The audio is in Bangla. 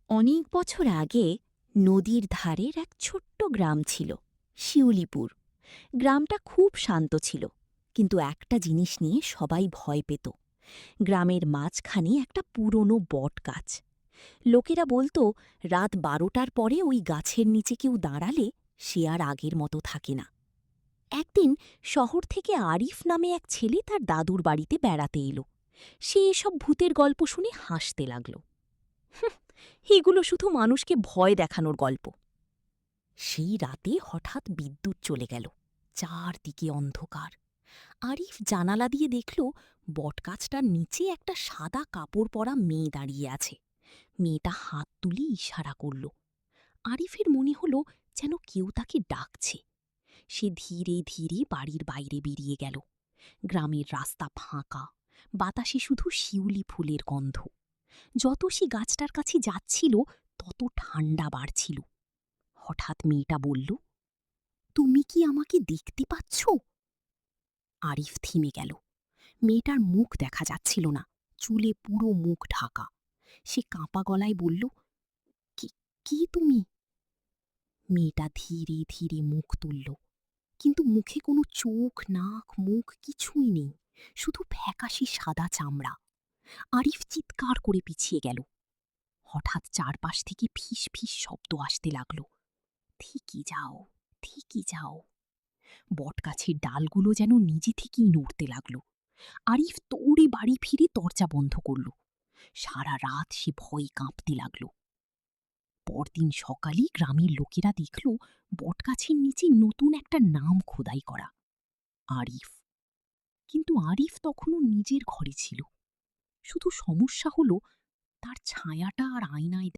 অনেক বছর আগে নদীর ধারের এক ছোট্ট গ্রাম ছিল, শিউলিপুর। গ্রামটা খুব শান্ত ছিল, কিন্তু একটা জিনিস নিয়ে সবাই ভয় পেত। গ্রামের মাঝখানে একটা পুরনো বট গাছ। লোকেরা বলতো রাত 12টার পরে ওই গাছের নিচে কেউ দাঁড়ালে সে আর আগের মতো থাকে না। একদিন শহর থেকে আরিফ নামে এক ছেলে তার দাদুর বাড়িতে বেড়াতে এলো। সে এসব ভূতের গল্প শুনে হাসতে লাগল। এগুলো শুধু মানুষকে ভয় দেখানোর গল্প। সেই রাতে হঠাৎ বিদ্যুৎ চলে গেল। চারদিকে অন্ধকার। আরিফ জানালা দিয়ে দেখল বটগাছটার নিচে একটা সাদা কাপড় পরা মেয়ে দাঁড়িয়ে আছে। মেয়েটা হাত তুলে ইশারা করল। আরিফের মনে হল যেন কেউ তাকে ডাকছে। সে ধীরে ধীরে বাড়ির বাইরে বেরিয়ে গেল। গ্রামের রাস্তা ফাঁকা, বাতাসে শুধু শিউলি ফুলের গন্ধ। যত সে গাছটার কাছে যাচ্ছিল তত ঠান্ডা বাড়ছিল। হঠাৎ মেয়েটা বলল, তুমি কি আমাকে দেখতে পাচ্ছ? আরিফ থেমে গেল। মেয়েটার মুখ দেখা যাচ্ছিল না, চুলে পুরো মুখ ঢাকা। সে কাঁপা গলায় বলল, "কি কি তুমি?" মেয়েটা ধীরে ধীরে মুখ তুলল, কিন্তু মুখে কোনো চোখ, নাক, মুখ কিছুই নেই, শুধু ফ্যাকাশে সাদা চামড়া। আরিফ চিৎকার করে পিছিয়ে গেল। হঠাৎ চারপাশ থেকে ফিস ফিস শব্দ আসতে লাগল। ঠিকই যাও, ঠিকই যাও। বটগাছের ডালগুলো যেন নিজে থেকেই নড়তে লাগল। আরিফ দৌড়ে বাড়ি ফিরে দরজা বন্ধ করল। সারা রাত সে ভয়ে কাঁপতে লাগল। পরদিন সকালে গ্রামের লোকেরা দেখল বটগাছের নিচে নতুন একটা নাম খোদাই করা, আরিফ। কিন্তু আরিফ তখনও নিজের ঘরে ছিল। শুধু সমস্যা হলো তার ছায়াটা আর আয়নায়